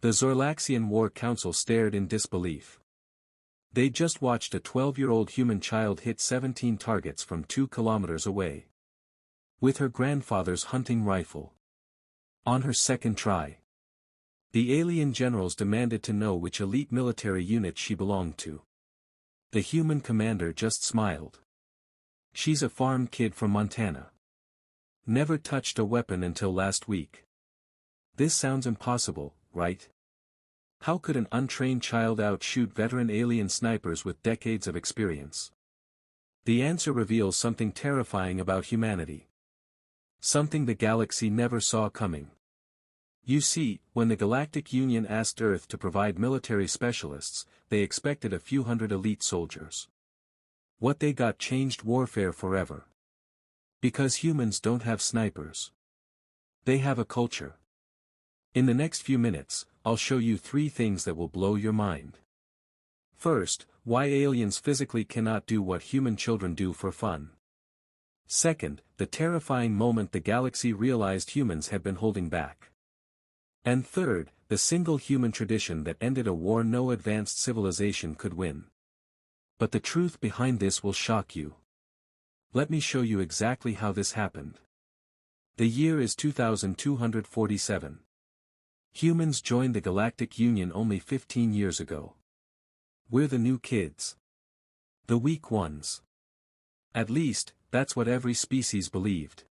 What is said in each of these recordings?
The Zorlaxian War Council stared in disbelief. They'd just watched a 12-year-old human child hit 17 targets from 2 kilometers away. With her grandfather's hunting rifle. On her second try. The alien generals demanded to know which elite military unit she belonged to. The human commander just smiled. She's a farm kid from Montana. Never touched a weapon until last week. This sounds impossible, right? How could an untrained child outshoot veteran alien snipers with decades of experience? The answer reveals something terrifying about humanity. Something the galaxy never saw coming. You see, when the Galactic Union asked Earth to provide military specialists, they expected a few hundred elite soldiers. What they got changed warfare forever. Because humans don't have snipers. They have a culture. In the next few minutes, I'll show you 3 things that will blow your mind. First, why aliens physically cannot do what human children do for fun. Second, the terrifying moment the galaxy realized humans had been holding back. And third, the single human tradition that ended a war no advanced civilization could win. But the truth behind this will shock you. Let me show you exactly how this happened. The year is 2247. Humans joined the Galactic Union only 15 years ago. We're the new kids. The weak ones. At least, that's what every species believed.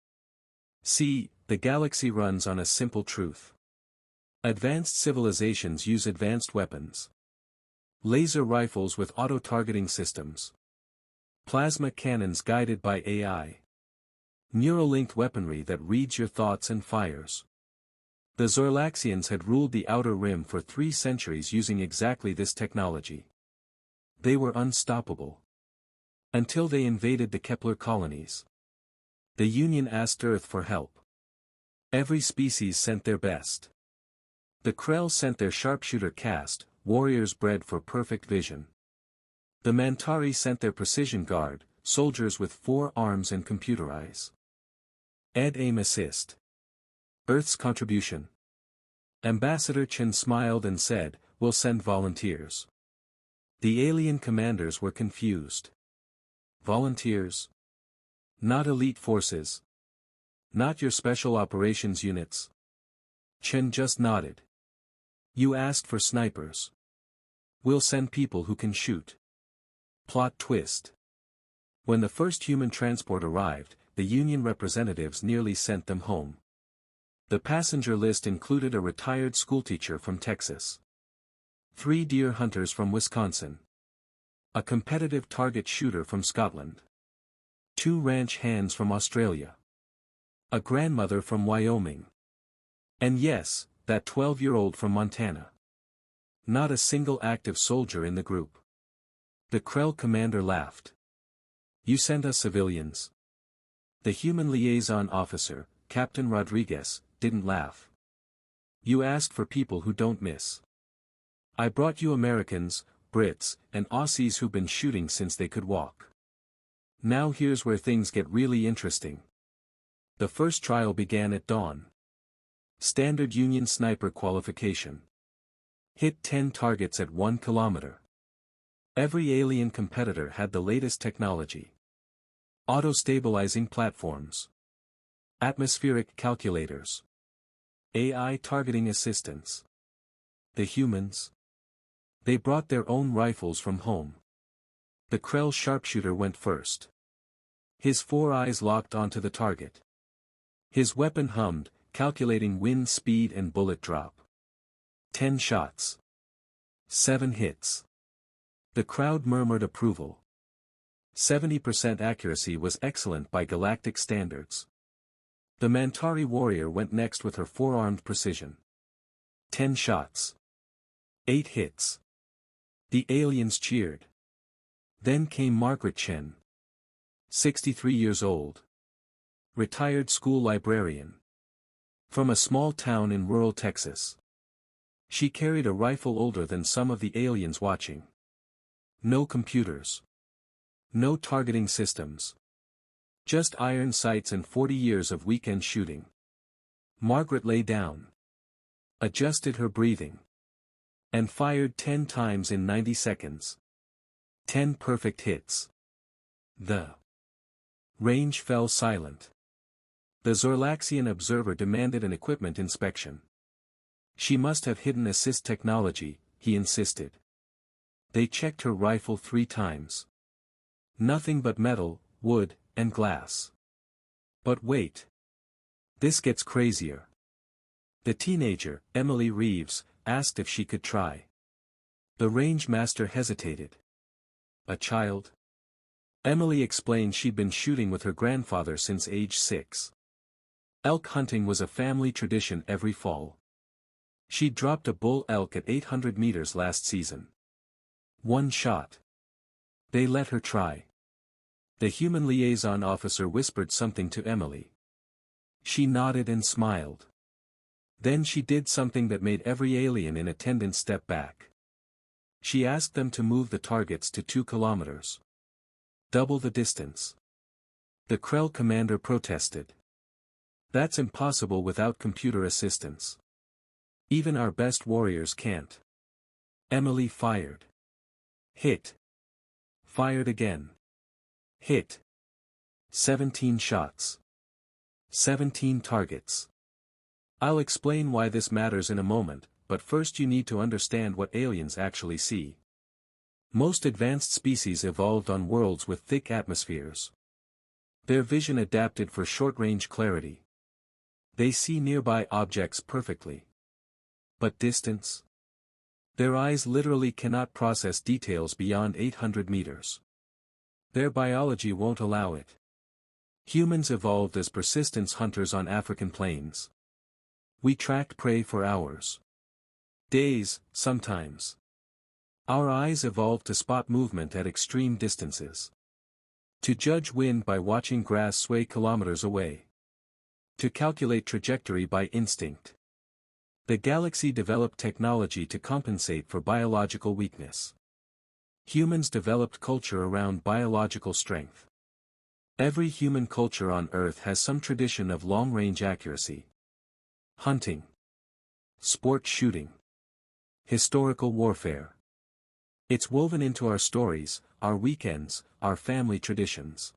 See, the galaxy runs on a simple truth. Advanced civilizations use advanced weapons. Laser rifles with auto-targeting systems. Plasma cannons guided by AI. Neural-linked weaponry that reads your thoughts and fires. The Zorlaxians had ruled the Outer Rim for 3 centuries using exactly this technology. They were unstoppable. Until they invaded the Kepler colonies. The Union asked Earth for help. Every species sent their best. The Krell sent their sharpshooter caste, warriors bred for perfect vision. The Mantari sent their precision guard, soldiers with 4 arms and computer eyes. Aim assist. Earth's contribution. Ambassador Chen smiled and said, "We'll send volunteers." The alien commanders were confused. Volunteers? Not elite forces. Not your special operations units. Chen just nodded. You asked for snipers. We'll send people who can shoot. Plot twist. When the first human transport arrived, the Union representatives nearly sent them home. The passenger list included a retired schoolteacher from Texas. 3 deer hunters from Wisconsin. A competitive target shooter from Scotland. 2 ranch hands from Australia. A grandmother from Wyoming. And yes, that 12-year-old from Montana. Not a single active soldier in the group. The Krell commander laughed. You send us civilians. The human liaison officer, Captain Rodriguez, didn't laugh. You asked for people who don't miss. I brought you Americans, Brits, and Aussies who've been shooting since they could walk. Now here's where things get really interesting. The first trial began at dawn. Standard Union sniper qualification. Hit 10 targets at 1 kilometer. Every alien competitor had the latest technology. Auto-stabilizing platforms. Atmospheric calculators. AI targeting assistants. The humans? They brought their own rifles from home. The Krell sharpshooter went first. His 4 eyes locked onto the target. His weapon hummed, calculating wind speed and bullet drop. 10 shots. 7 hits. The crowd murmured approval. 70% accuracy was excellent by galactic standards. The Mantari warrior went next with her 4-armed precision. 10 shots. 8 hits. The aliens cheered. Then came Margaret Chen. 63 years old. Retired school librarian. From a small town in rural Texas. She carried a rifle older than some of the aliens watching. No computers. No targeting systems. Just iron sights and 40 years of weekend shooting. Margaret lay down. Adjusted her breathing. And fired 10 times in 90 seconds. 10 perfect hits. The range fell silent. The Zorlaxian observer demanded an equipment inspection. She must have hidden assist technology, he insisted. They checked her rifle 3 times. Nothing but metal, wood, and glass. But wait. This gets crazier. The teenager, Emily Reeves, asked if she could try. The range master hesitated. A child? Emily explained she'd been shooting with her grandfather since age 6. Elk hunting was a family tradition every fall. She'd dropped a bull elk at 800 meters last season. 1 shot. They let her try. The human liaison officer whispered something to Emily. She nodded and smiled. Then she did something that made every alien in attendance step back. She asked them to move the targets to 2 kilometers. Double the distance. The Krell commander protested. That's impossible without computer assistance. Even our best warriors can't. Emily fired. Hit. Fired again. Hit. 17 shots. 17 targets. I'll explain why this matters in a moment, but first you need to understand what aliens actually see. Most advanced species evolved on worlds with thick atmospheres. Their vision adapted for short-range clarity. They see nearby objects perfectly. But distance? Their eyes literally cannot process details beyond 800 meters. Their biology won't allow it. Humans evolved as persistence hunters on African plains. We tracked prey for hours. Days, sometimes. Our eyes evolved to spot movement at extreme distances. To judge wind by watching grass sway kilometers away. To calculate trajectory by instinct. The galaxy developed technology to compensate for biological weakness. Humans developed culture around biological strength. Every human culture on Earth has some tradition of long-range accuracy. Hunting. Sport shooting. Historical warfare. It's woven into our stories, our weekends, our family traditions.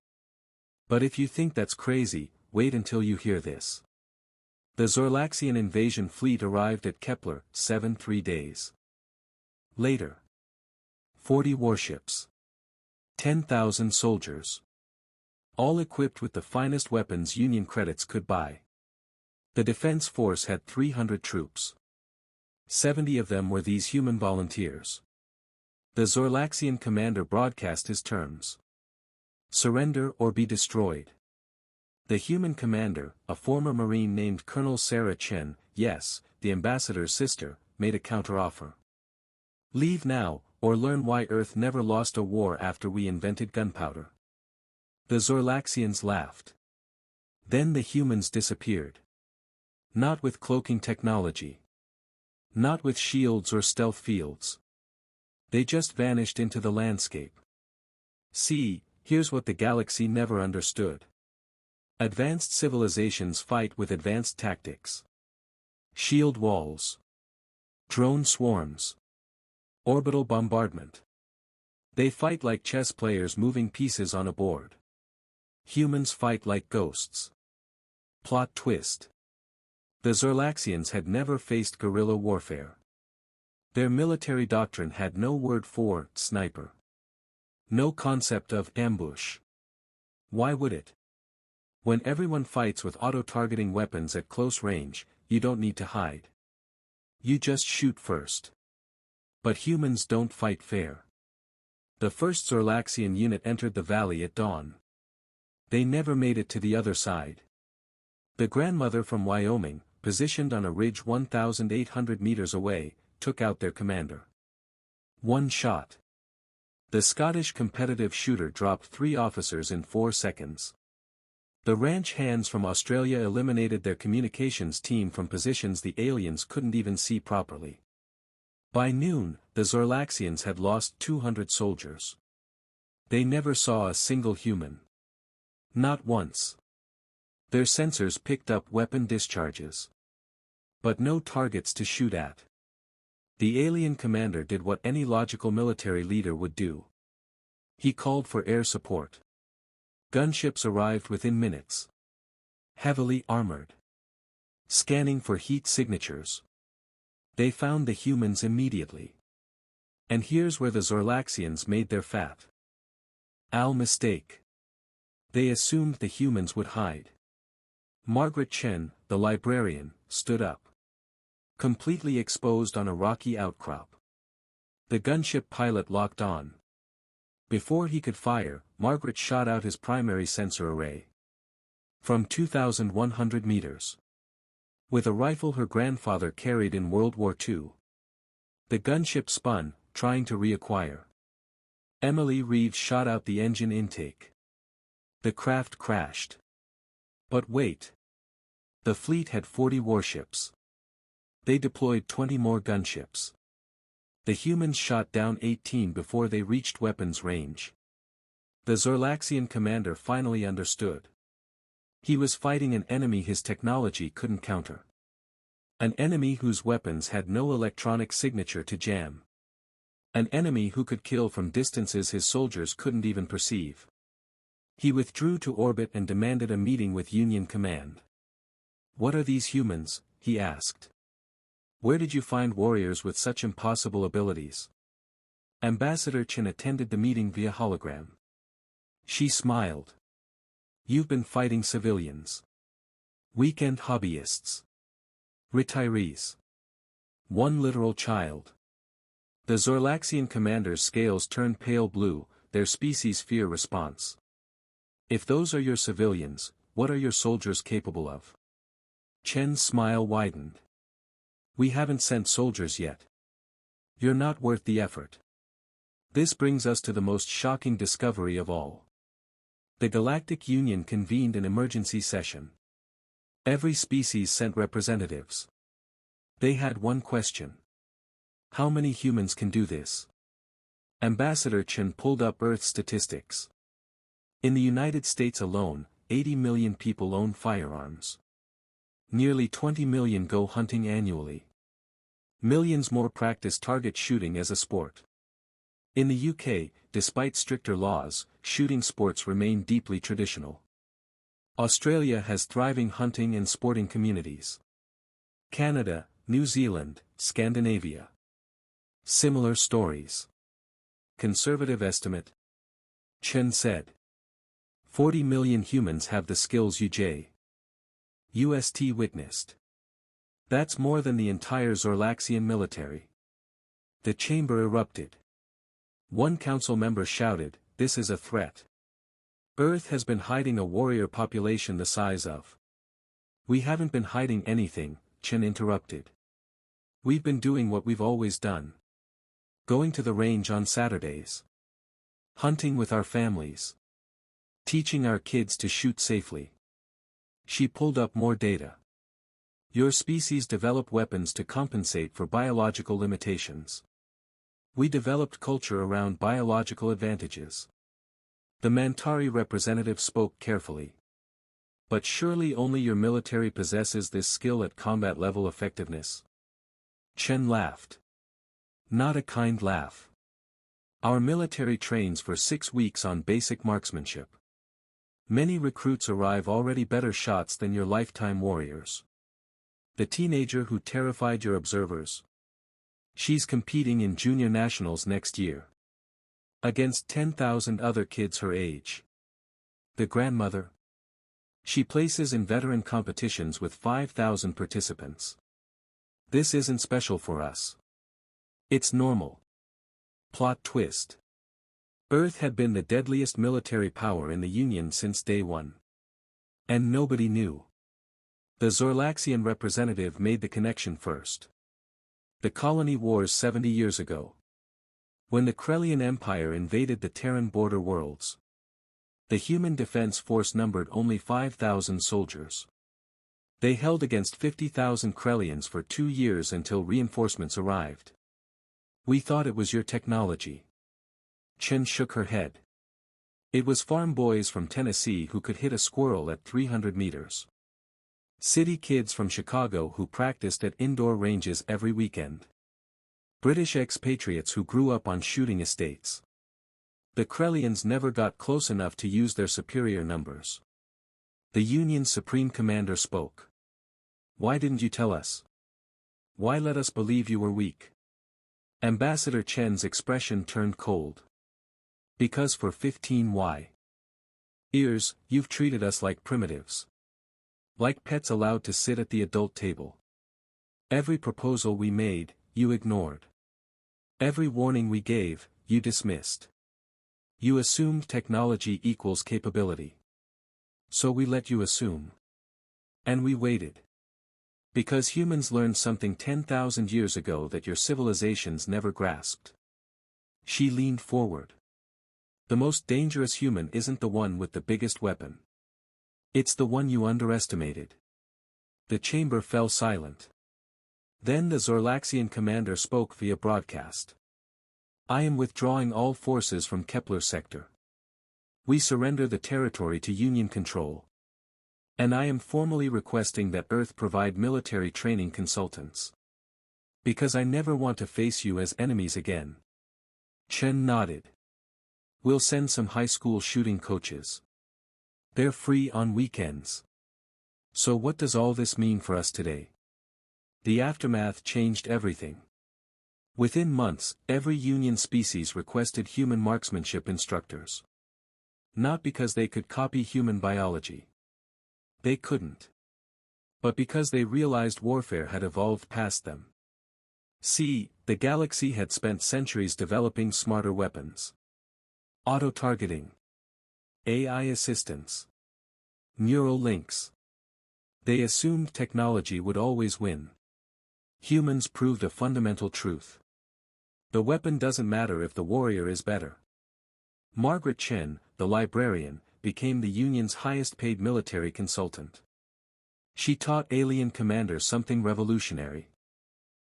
But if you think that's crazy, wait until you hear this. The Zorlaxian invasion fleet arrived at Kepler, 3 days later. 40 warships. 10,000 soldiers. All equipped with the finest weapons Union credits could buy. The defense force had 300 troops. 70 of them were these human volunteers. The Zorlaxian commander broadcast his terms. Surrender or be destroyed. The human commander, a former Marine named Colonel Sarah Chen, yes, the ambassador's sister, made a counteroffer. Leave now, or learn why Earth never lost a war after we invented gunpowder. The Zorlaxians laughed. Then the humans disappeared. Not with cloaking technology. Not with shields or stealth fields. They just vanished into the landscape. See, here's what the galaxy never understood. Advanced civilizations fight with advanced tactics. Shield walls. Drone swarms. Orbital bombardment. They fight like chess players moving pieces on a board. Humans fight like ghosts. Plot twist. The Zorlaxians had never faced guerrilla warfare. Their military doctrine had no word for sniper. No concept of ambush. Why would it? When everyone fights with auto-targeting weapons at close range, you don't need to hide. You just shoot first. But humans don't fight fair. The first Zorlaxian unit entered the valley at dawn. They never made it to the other side. The grandmother from Wyoming, positioned on a ridge 1,800 meters away, took out their commander. 1 shot. The Scottish competitive shooter dropped 3 officers in 4 seconds. The ranch hands from Australia eliminated their communications team from positions the aliens couldn't even see properly. By noon, the Zorlaxians had lost 200 soldiers. They never saw a single human. Not once. Their sensors picked up weapon discharges. But no targets to shoot at. The alien commander did what any logical military leader would do. He called for air support. Gunships arrived within minutes. Heavily armored. Scanning for heat signatures. They found the humans immediately. And here's where the Zorlaxians made their mistake. They assumed the humans would hide. Margaret Chen, the librarian, stood up. Completely exposed on a rocky outcrop. The gunship pilot locked on. Before he could fire, Margaret shot out his primary sensor array. From 2,100 meters. With a rifle her grandfather carried in World War II. The gunship spun, trying to reacquire. Emily Reeves shot out the engine intake. The craft crashed. But wait. The fleet had 40 warships. They deployed 20 more gunships. The humans shot down 18 before they reached weapons range. The Zorlaxian commander finally understood. He was fighting an enemy his technology couldn't counter. An enemy whose weapons had no electronic signature to jam. An enemy who could kill from distances his soldiers couldn't even perceive. He withdrew to orbit and demanded a meeting with Union Command. "What are these humans?" he asked. "Where did you find warriors with such impossible abilities?" Ambassador Chen attended the meeting via hologram. She smiled. "You've been fighting civilians. Weekend hobbyists. Retirees. One literal child." The Zorlaxian commander's scales turned pale blue, their species' fear response. "If those are your civilians, what are your soldiers capable of?" Chen's smile widened. "We haven't sent soldiers yet. You're not worth the effort." This brings us to the most shocking discovery of all. The Galactic Union convened an emergency session. Every species sent representatives. They had one question. How many humans can do this? Ambassador Chen pulled up Earth statistics. In the United States alone, 80 million people own firearms. Nearly 20 million go hunting annually. Millions more practice target shooting as a sport. In the UK, despite stricter laws, shooting sports remain deeply traditional. Australia has thriving hunting and sporting communities. Canada, New Zealand, Scandinavia. Similar stories. Conservative estimate. Chen said. 40 million humans have the skills UST witnessed. That's more than the entire Zorlaxian military. The chamber erupted. One council member shouted, "This is a threat. Earth has been hiding a warrior population the size of." "We haven't been hiding anything," Chen interrupted. "We've been doing what we've always done. Going to the range on Saturdays. Hunting with our families. Teaching our kids to shoot safely." She pulled up more data. "Your species developed weapons to compensate for biological limitations. We developed culture around biological advantages." The Mantari representative spoke carefully. "But surely only your military possesses this skill at combat level effectiveness." Chen laughed. Not a kind laugh. "Our military trains for 6 weeks on basic marksmanship. Many recruits arrive already better shots than your lifetime warriors. The teenager who terrified your observers. She's competing in junior nationals next year. Against 10,000 other kids her age. The grandmother. She places in veteran competitions with 5,000 participants. This isn't special for us. It's normal." Plot twist. Earth had been the deadliest military power in the Union since day one. And nobody knew. The Zorlaxian representative made the connection first. The colony wars 70 years ago. When the Guerrilla Empire invaded the Terran border worlds. The human defense force numbered only 5,000 soldiers. They held against 50,000 Krellians for 2 years until reinforcements arrived. "We thought it was your technology." Chen shook her head. "It was farm boys from Tennessee who could hit a squirrel at 300 meters. City kids from Chicago who practiced at indoor ranges every weekend. British expatriates who grew up on shooting estates. The Krellians never got close enough to use their superior numbers. The Union's supreme commander spoke. Why didn't you tell us? Why let us believe you were weak? Ambassador Chen's expression turned cold. Because for 15 years, you've treated us like primitives. Like pets allowed to sit at the adult table. Every proposal we made, you ignored. Every warning we gave, you dismissed. You assumed technology equals capability. So we let you assume. And we waited. Because humans learned something 10,000 years ago that your civilizations never grasped. She leaned forward. The most dangerous human isn't the one with the biggest weapon. It's the one you underestimated. The chamber fell silent. Then the Zorlaxian commander spoke via broadcast. I am withdrawing all forces from Kepler sector. We surrender the territory to Union control. And I am formally requesting that Earth provide military training consultants. Because I never want to face you as enemies again. Chen nodded. We'll send some high school shooting coaches. They're free on weekends. So what does all this mean for us today? The aftermath changed everything. Within months, every Union species requested human marksmanship instructors. Not because they could copy human biology. They couldn't. But because they realized warfare had evolved past them. See, the galaxy had spent centuries developing smarter weapons. Auto-targeting. AI assistance. Neural links. They assumed technology would always win. Humans proved a fundamental truth. The weapon doesn't matter if the warrior is better. Margaret Chen, the librarian, became the Union's highest-paid military consultant. She taught alien commanders something revolutionary.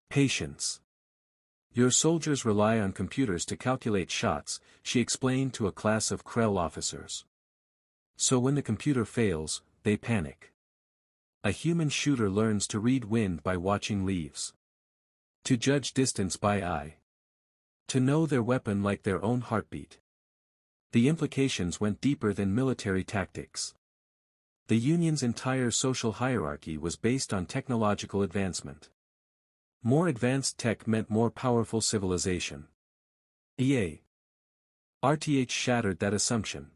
Patience. Your soldiers rely on computers to calculate shots, she explained to a class of Krell officers. So when the computer fails, they panic. A human shooter learns to read wind by watching leaves. To judge distance by eye. To know their weapon like their own heartbeat. The implications went deeper than military tactics. The Union's entire social hierarchy was based on technological advancement. More advanced tech meant more powerful civilization. EA. RTH shattered that assumption.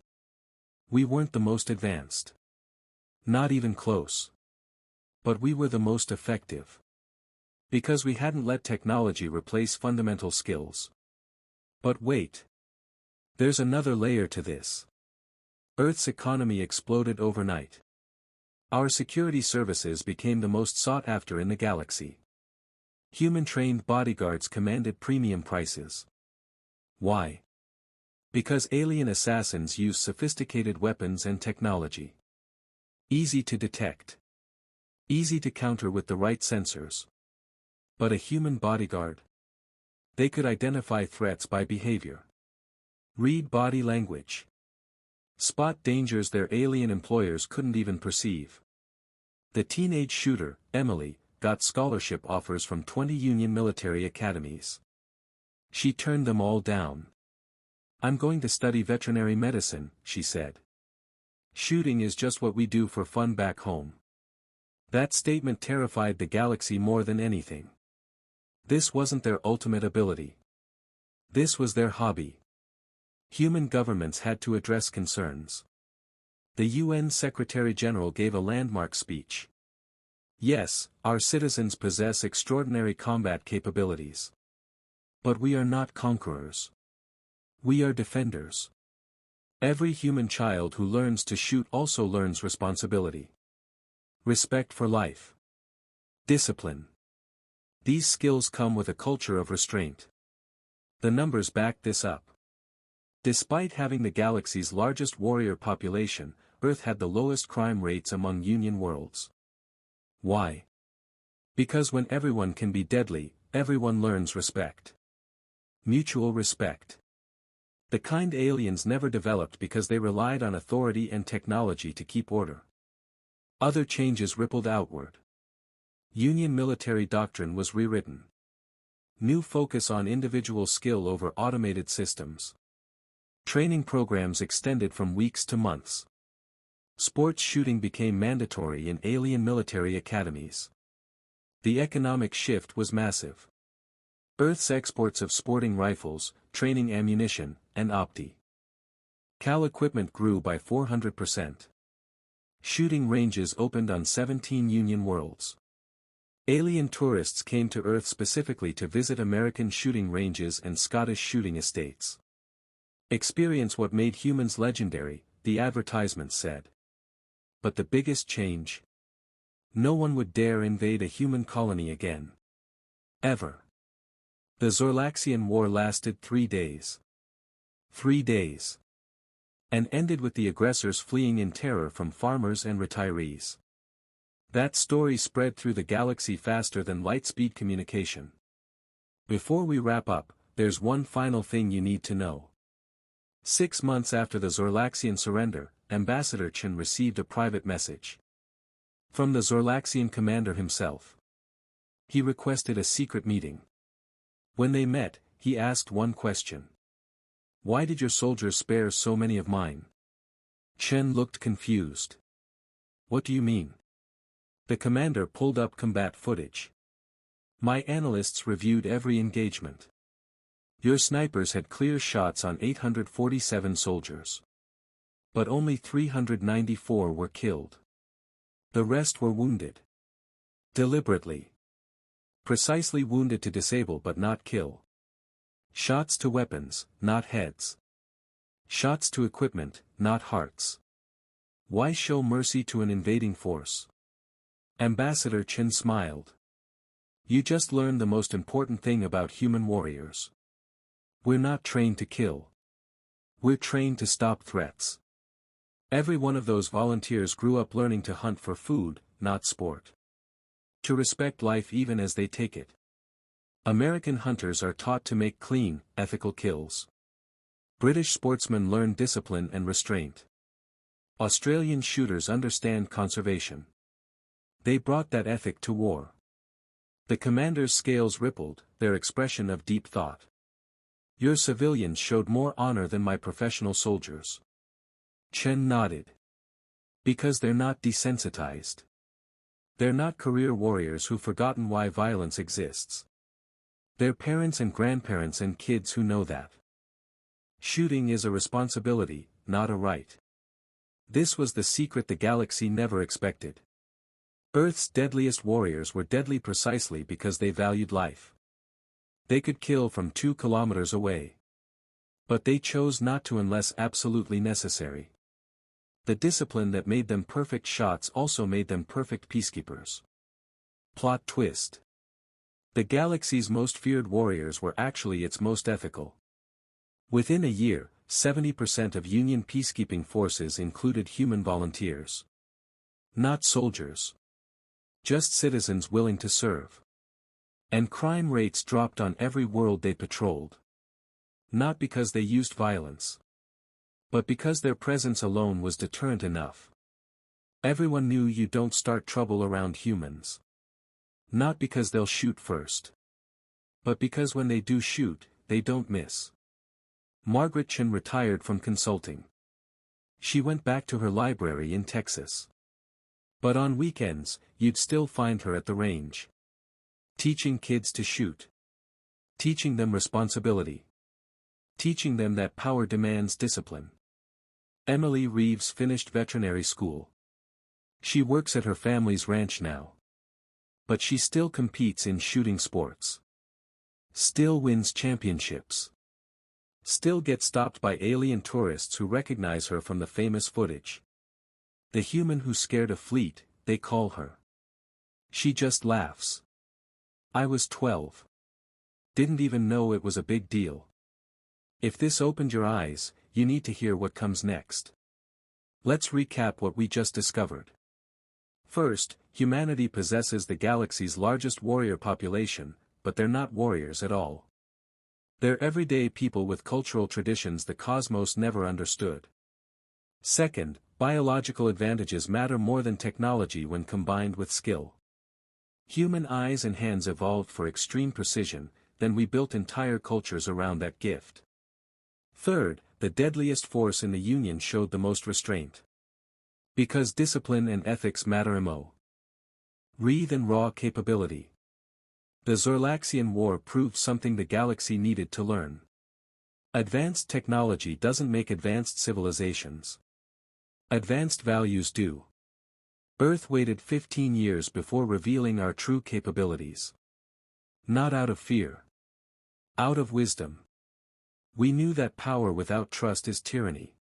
We weren't the most advanced. Not even close. But we were the most effective. Because we hadn't let technology replace fundamental skills. But wait. There's another layer to this. Earth's economy exploded overnight. Our security services became the most sought after in the galaxy. Human-trained bodyguards commanded premium prices. Why? Because alien assassins use sophisticated weapons and technology. Easy to detect. Easy to counter with the right sensors. But a human bodyguard? They could identify threats by behavior. Read body language. Spot dangers their alien employers couldn't even perceive. The teenage shooter, Emily, got scholarship offers from 20 Union military academies. She turned them all down. I'm going to study veterinary medicine, she said. Shooting is just what we do for fun back home. That statement terrified the galaxy more than anything. This wasn't their ultimate ability. This was their hobby. Human governments had to address concerns. The UN Secretary-General gave a landmark speech. Yes, our citizens possess extraordinary combat capabilities. But we are not conquerors. We are defenders. Every human child who learns to shoot also learns responsibility. Respect for life. Discipline. These skills come with a culture of restraint. The numbers back this up. Despite having the galaxy's largest warrior population, Earth had the lowest crime rates among Union worlds. Why? Because when everyone can be deadly, everyone learns respect. Mutual respect. The kind aliens never developed because they relied on authority and technology to keep order. Other changes rippled outward. Union military doctrine was rewritten. New focus on individual skill over automated systems. Training programs extended from weeks to months. Sports shooting became mandatory in alien military academies. The economic shift was massive. Earth's exports of sporting rifles, training ammunition, and optical equipment grew by 400%. Shooting ranges opened on 17 Union worlds. Alien tourists came to Earth specifically to visit American shooting ranges and Scottish shooting estates. Experience what made humans legendary, the advertisements said. But the biggest change? No one would dare invade a human colony again. Ever. The Zorlaxian War lasted 3 days. 3 days. And ended with the aggressors fleeing in terror from farmers and retirees. That story spread through the galaxy faster than light-speed communication. Before we wrap up, there's one final thing you need to know. 6 months after the Zorlaxian surrender, Ambassador Chen received a private message. From the Zorlaxian commander himself. He requested a secret meeting. When they met, he asked one question. Why did your soldiers spare so many of mine? Chen looked confused. What do you mean? The commander pulled up combat footage. My analysts reviewed every engagement. Your snipers had clear shots on 847 soldiers. But only 394 were killed. The rest were wounded. Deliberately. Precisely wounded to disable but not kill. Shots to weapons, not heads. Shots to equipment, not hearts. Why show mercy to an invading force? Ambassador Chen smiled. You just learned the most important thing about human warriors. We're not trained to kill. We're trained to stop threats. Every one of those volunteers grew up learning to hunt for food, not sport. To respect life even as they take it. American hunters are taught to make clean, ethical kills. British sportsmen learn discipline and restraint. Australian shooters understand conservation. They brought that ethic to war. The commander's scales rippled, their expression of deep thought. Your civilians showed more honor than my professional soldiers. Chen nodded. Because they're not desensitized. They're not career warriors who've forgotten why violence exists. They're parents and grandparents and kids who know that. Shooting is a responsibility, not a right. This was the secret the galaxy never expected. Earth's deadliest warriors were deadly precisely because they valued life. They could kill from 2 kilometers away. But they chose not to unless absolutely necessary. The discipline that made them perfect shots also made them perfect peacekeepers. Plot twist. The galaxy's most feared warriors were actually its most ethical. Within a year, 70% of Union peacekeeping forces included human volunteers. Not soldiers. Just citizens willing to serve. And crime rates dropped on every world they patrolled. Not because they used violence. But because their presence alone was deterrent enough. Everyone knew you don't start trouble around humans. Not because they'll shoot first. But because when they do shoot, they don't miss. Margaret Chen retired from consulting. She went back to her library in Texas. But on weekends, you'd still find her at the range. Teaching kids to shoot. Teaching them responsibility. Teaching them that power demands discipline. Emily Reeves finished veterinary school. She works at her family's ranch now. But she still competes in shooting sports. Still wins championships. Still gets stopped by alien tourists who recognize her from the famous footage. The human who scared a fleet, they call her. She just laughs. I was 12. Didn't even know it was a big deal. If this opened your eyes, you need to hear what comes next. Let's recap what we just discovered. First, humanity possesses the galaxy's largest warrior population, but they're not warriors at all. They're everyday people with cultural traditions the cosmos never understood. Second, biological advantages matter more than technology when combined with skill. Human eyes and hands evolved for extreme precision, then we built entire cultures around that gift. Third, the deadliest force in the Union showed the most restraint. Because discipline and ethics matter mo. Read and raw capability. The Zorlaxian War proved something the galaxy needed to learn. Advanced technology doesn't make advanced civilizations. Advanced values do. Earth waited 15 years before revealing our true capabilities. Not out of fear. Out of wisdom. We knew that power without trust is tyranny.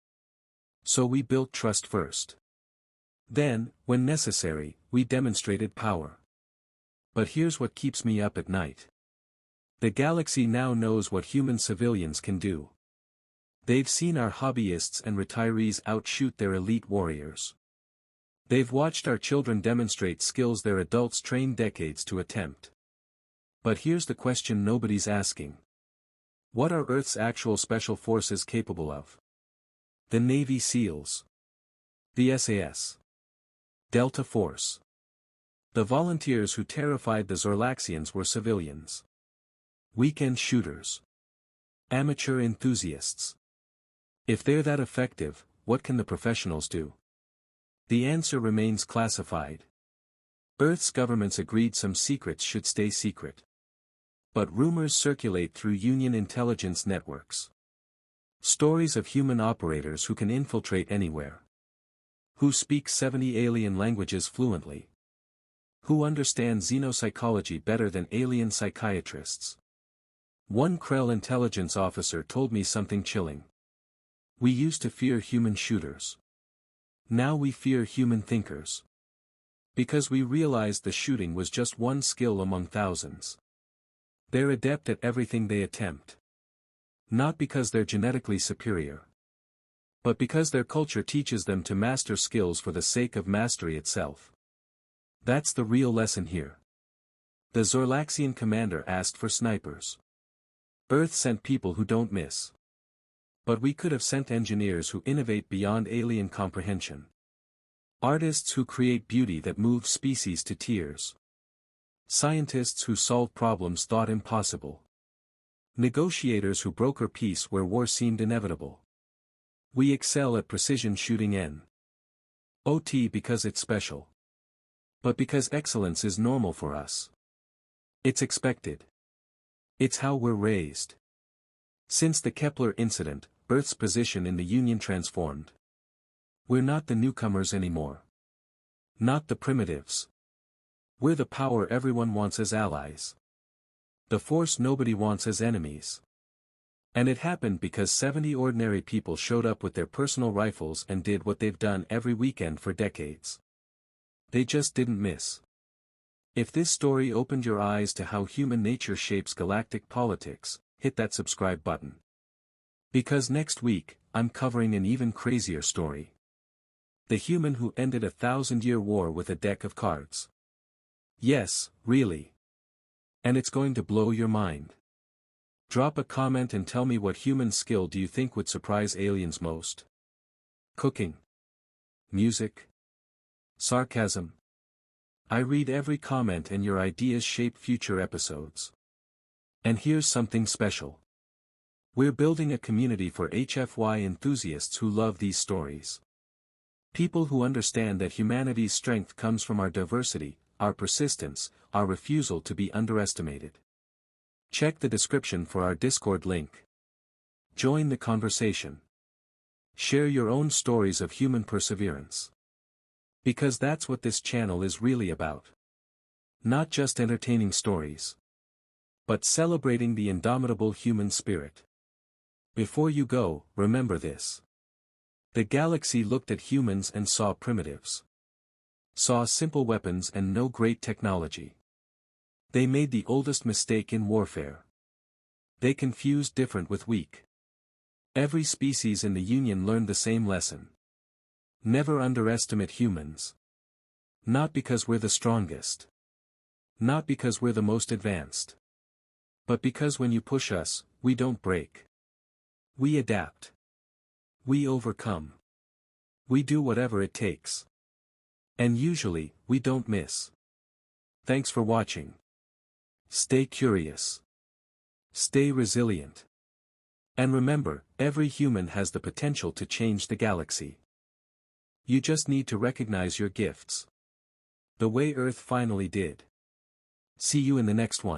So we built trust first. Then, when necessary, we demonstrated power. But here's what keeps me up at night. The galaxy now knows what human civilians can do. They've seen our hobbyists and retirees outshoot their elite warriors. They've watched our children demonstrate skills their adults trained decades to attempt. But here's the question nobody's asking. What are Earth's actual special forces capable of? The Navy SEALs. The SAS. Delta Force. The volunteers who terrified the Zorlaxians were civilians. Weekend shooters. Amateur enthusiasts. If they're that effective, what can the professionals do? The answer remains classified. Earth's governments agreed some secrets should stay secret. But rumors circulate through Union intelligence networks. Stories of human operators who can infiltrate anywhere. Who speak 70 alien languages fluently. Who understand xenopsychology better than alien psychiatrists. One Krell intelligence officer told me something chilling. We used to fear human shooters. Now we fear human thinkers. Because we realized the shooting was just one skill among thousands. They're adept at everything they attempt. Not because they're genetically superior. But because their culture teaches them to master skills for the sake of mastery itself. That's the real lesson here. The Zorlaxian commander asked for snipers. Earth sent people who don't miss. But we could have sent engineers who innovate beyond alien comprehension. Artists who create beauty that moves species to tears. Scientists who solve problems thought impossible. Negotiators who broker peace where war seemed inevitable. We excel at precision shooting OT because it's special. But because excellence is normal for us. It's expected. It's how we're raised. Since the Kepler incident, Earth's position in the Union transformed. We're not the newcomers anymore. Not the primitives. We're the power everyone wants as allies. The force nobody wants as enemies. And it happened because 70 ordinary people showed up with their personal rifles and did what they've done every weekend for decades. They just didn't miss. If this story opened your eyes to how human nature shapes galactic politics, hit that subscribe button. Because next week, I'm covering an even crazier story. The human who ended a 1,000-year war with a deck of cards. Yes, really. And it's going to blow your mind. Drop a comment and tell me what human skill do you think would surprise aliens most? Cooking? Music? Sarcasm? I read every comment and your ideas shape future episodes. And here's something special. We're building a community for HFY enthusiasts who love these stories. People who understand that humanity's strength comes from our diversity, our persistence, our refusal to be underestimated. Check the description for our Discord link. Join the conversation. Share your own stories of human perseverance. Because that's what this channel is really about. Not just entertaining stories. But celebrating the indomitable human spirit. Before you go, remember this. The galaxy looked at humans and saw primitives. Saw simple weapons and no great technology. They made the oldest mistake in warfare. They confused different with weak. Every species in the Union learned the same lesson. Never underestimate humans. Not because we're the strongest. Not because we're the most advanced. But because when you push us, we don't break. We adapt. We overcome. We do whatever it takes. And usually, we don't miss. Thanks for watching. Stay curious. Stay resilient. And remember, every human has the potential to change the galaxy. You just need to recognize your gifts. The way Earth finally did. See you in the next one.